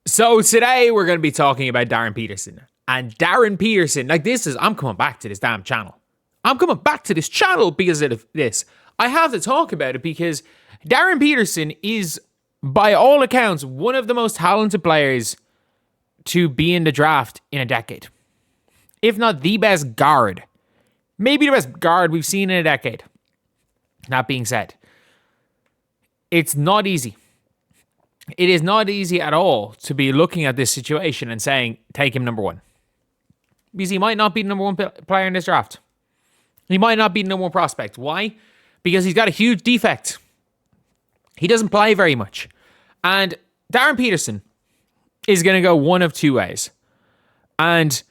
So today we're going to be talking about Darren Peterson. And Darren Peterson, I'm coming back to this damn channel. I'm coming back to this channel because of this. I have to talk about it because Darren Peterson is, by all accounts, one of the most talented players to be in the draft in a decade. If not the best guard. Maybe the best guard we've seen in a decade. That being said, it's not easy. It is not easy at all to be looking at this situation and saying, take him number one. Because he might not be the number one player in this draft. He might not be the number one prospect. Why? Because he's got a huge defect. He doesn't play very much. And Darren Peterson is going to go one of two ways. And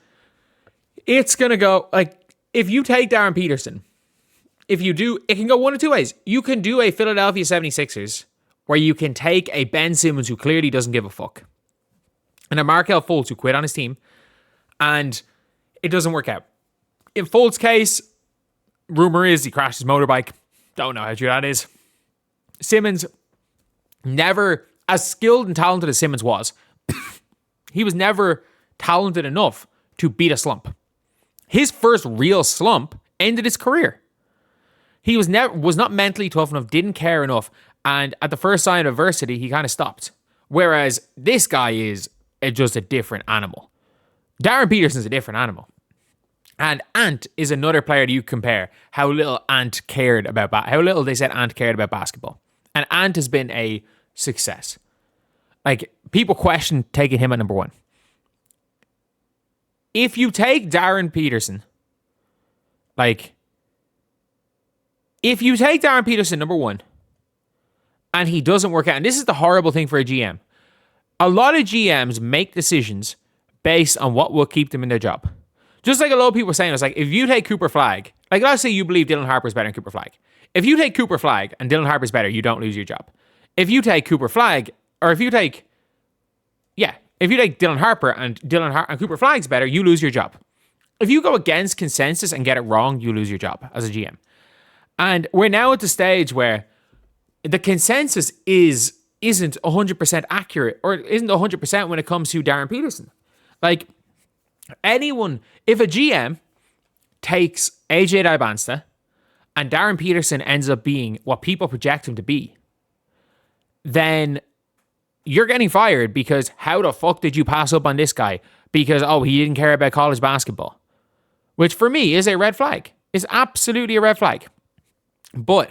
it's going to go, if you take Darren Peterson, if you do, it can go one of two ways. You can do a Philadelphia 76ers where you can take a Ben Simmons who clearly doesn't give a fuck, and a Markelle Fultz who quit on his team, and it doesn't work out. In Fultz's case, rumor is he crashed his motorbike. Don't know how true that is. Simmons, never, as skilled and talented as Simmons was, he was never talented enough to beat a slump. His first real slump ended his career. He was not mentally tough enough, didn't care enough, and at the first sign of adversity, he kind of stopped. Whereas this guy is just a different animal. Darren Peterson's a different animal. And Ant is another player that you compare how little Ant cared about, how little they said Ant cared about basketball. And Ant has been a success. People question taking him at number one. If you take Darren Peterson, if you take Darren Peterson number one, and he doesn't work out, and this is the horrible thing for a GM, a lot of GMs make decisions based on what will keep them in their job. Just like a lot of people are saying, it's like, if you take Cooper Flagg, let's say you believe Dylan Harper's better than Cooper Flagg. If you take Cooper Flagg and Dylan Harper's better, you don't lose your job. If you take Cooper Flagg, or if you take Dylan Harper and Cooper Flagg's better, you lose your job. If you go against consensus and get it wrong, you lose your job as a GM. And we're now at the stage where the consensus isn't 100% accurate, or isn't 100% when it comes to Darren Peterson. If a GM takes AJ Dybansa and Darren Peterson ends up being what people project him to be, then you're getting fired because how the fuck did you pass up on this guy? Because, he didn't care about college basketball. Which for me is a red flag. It's absolutely a red flag. But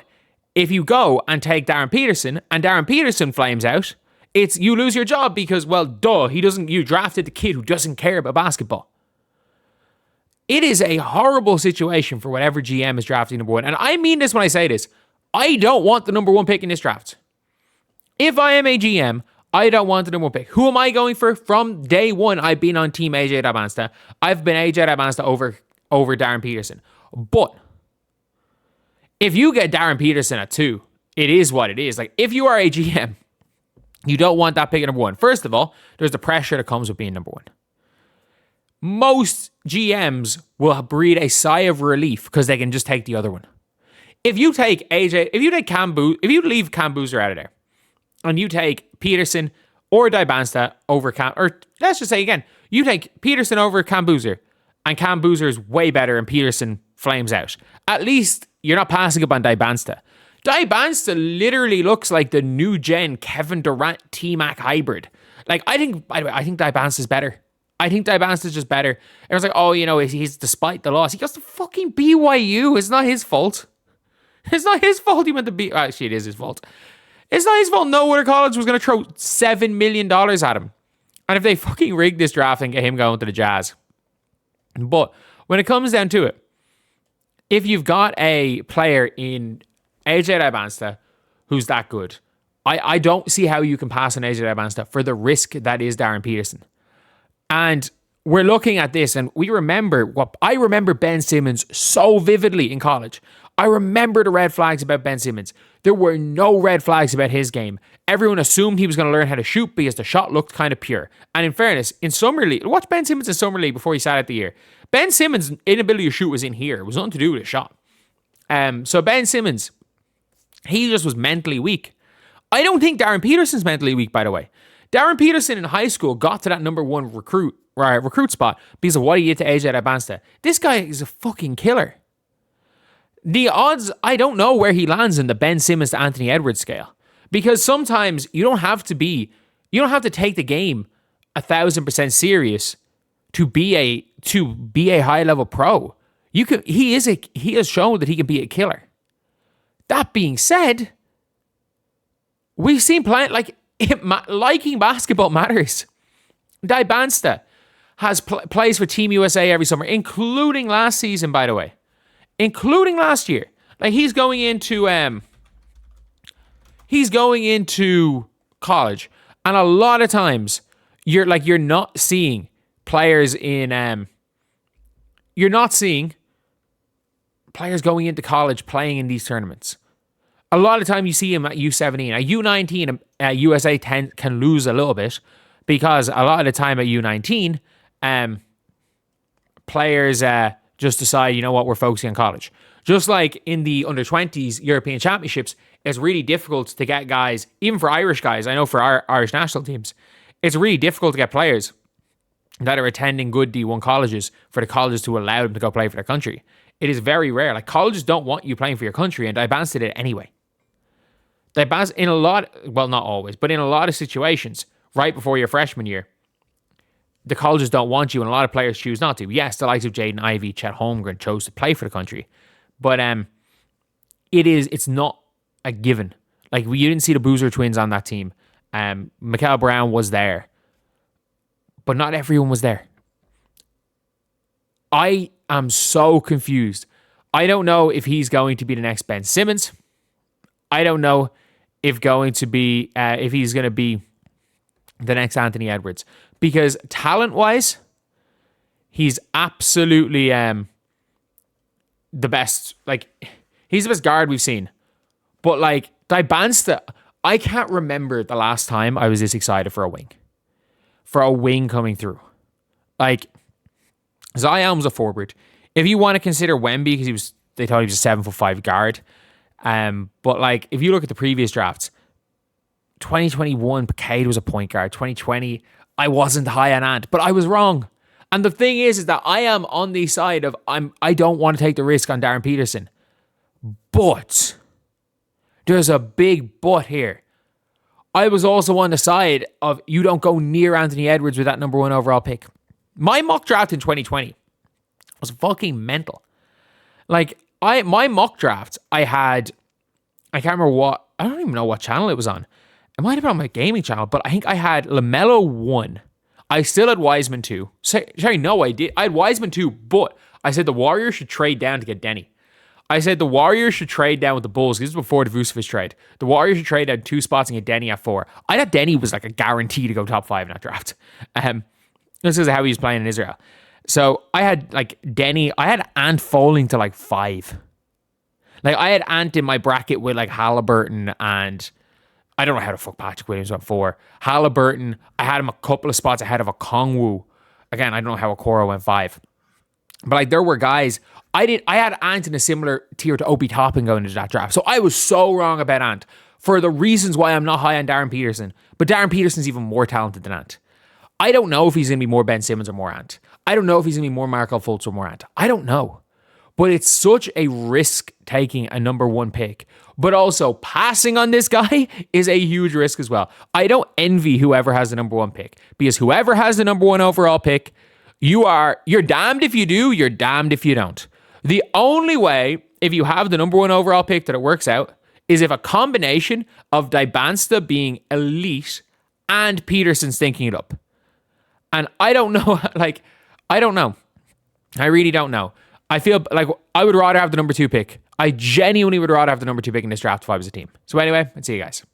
if you go and take Darren Peterson and Darren Peterson flames out, you lose your job because, you drafted the kid who doesn't care about basketball. It is a horrible situation for whatever GM is drafting number one. And I mean this when I say this. I don't want the number one pick in this draft. If I am a GM, I don't want the number one pick. Who am I going for? From day one, I've been on team AJ Dybansa. I've been AJ Dybansa over Darren Peterson. But if you get Darren Peterson at 2, it is what it is. If you are a GM, you don't want that pick at number one. First of all, there's the pressure that comes with being number one. Most GMs will breathe a sigh of relief because they can just take the other one. If you leave Cam Boozer out of there, and you take Peterson or Dybansa over or let's just say again, you take Peterson over Cam Boozer, and Cam Boozer is way better and Peterson flames out. At least you're not passing up on Dybansta. Dybansta literally looks like the new gen Kevin Durant T-Mac hybrid. I think Dybansta's better. I think Dybansta's just better. Everyone's like, he's despite the loss. He goes to fucking BYU. It's not his fault. It's not his fault he went to actually, it is his fault. It's not his fault no other college was going to throw $7 million at him. And if they fucking rig this draft and get him going to the Jazz. But when it comes down to it, if you've got a player in AJ Dybansa who's that good, I don't see how you can pass on AJ Dybansa for the risk that is Darren Peterson. And we're looking at this, and I remember Ben Simmons so vividly in college. I remember the red flags about Ben Simmons. There were no red flags about his game. Everyone assumed he was going to learn how to shoot because the shot looked kind of pure. And in fairness, in Summer League, watch Ben Simmons in Summer League before he sat out the year. Ben Simmons' inability to shoot was in here. It was nothing to do with his shot. So Ben Simmons, he just was mentally weak. I don't think Darren Peterson's mentally weak, by the way. Darren Peterson in high school got to that number one recruit spot because of what he did to AJ Dybansa. This guy is a fucking killer. The odds, I don't know where he lands in the Ben Simmons to Anthony Edwards scale. Because sometimes you don't have to take the game 1,000% serious to be a high level pro. He has shown that he can be a killer. That being said, we've seen liking basketball matters. Dybansta plays for Team USA every summer, including last season, by the way, including last year. Like he's going into college, and a lot of times you're not seeing players going into college playing in these tournaments. A lot of time you see him at U17. At U19, USA can lose a little bit because a lot of the time at U19, players just decide, you know what, we're focusing on college. Just like in the under-20s European Championships, it's really difficult to get guys, even for Irish guys, I know for our Irish national teams, it's really difficult to get players that are attending good D1 colleges for the colleges to allow them to go play for their country. It is very rare. Like, colleges don't want you playing for your country, and Dybansa did it anyway. Dybansa, not always, but in a lot of situations, right before your freshman year, the colleges don't want you, and a lot of players choose not to. Yes, the likes of Jaden Ivey, Chet Holmgren chose to play for the country, but it's not a given. Like, you didn't see the Boozer twins on that team. Mikel Brown was there, but not everyone was there. I am so confused. I don't know if he's going to be the next Ben Simmons. I don't know if he's going to be the next Anthony Edwards, because talent-wise, he's absolutely the best. Like, he's the best guard we've seen. But like Dybansta, I can't remember the last time I was this excited for a wing coming through. Like, Zion was a forward. If you want to consider Wemby, because they thought he was a 7'5" guard. But like, if you look at the previous drafts, 2021, Picade was a point guard. 2020, I wasn't high on Ant, but I was wrong. And the thing is that I am on the side of I don't want to take the risk on Darren Peterson. But there's a big but here. I was also on the side of you don't go near Anthony Edwards with that number 1 overall pick. My mock draft in 2020 was fucking mental. Like, my mock draft, I can't remember I don't even know what channel it was on. It might have been on my gaming channel, but I think I had LaMelo 1. I still had Wiseman 2. Sorry, no, I did. I had Wiseman 2, but I said the Warriors should trade down to get Denny. I said the Warriors should trade down with the Bulls. This is before the Vucevic trade. The Warriors should trade down 2 spots and get Denny at 4. I thought Denny was like a guarantee to go top 5 in that draft. This is how he was playing in Israel. So I had like Denny. I had Ant falling to like 5. Like, I had Ant in my bracket with like Halliburton, and I don't know how the fuck Patrick Williams went 4. Halliburton, I had him a couple of spots ahead of a Kongwu. Again, I don't know how Okoro went 5. But like, there were guys. I had Ant in a similar tier to Obi Toppin going into that draft. So I was so wrong about Ant for the reasons why I'm not high on Darren Peterson. But Darren Peterson's even more talented than Ant. I don't know if he's going to be more Ben Simmons or more Ant. I don't know if he's going to be more Markel Fultz or more Ant. I don't know. But it's such a risk taking a number 1 pick. But also, passing on this guy is a huge risk as well. I don't envy whoever has the number 1 pick, because whoever has the number 1 overall pick, you're damned if you do, you're damned if you don't. The only way, if you have the number 1 overall pick, that it works out is if a combination of Dybansta being elite and Peterson stinking it up. And I don't know, I don't know. I really don't know. I feel like I would rather have the number 2 pick. I genuinely would rather have the number 2 pick in this draft if I was a team. So anyway, let's see you guys.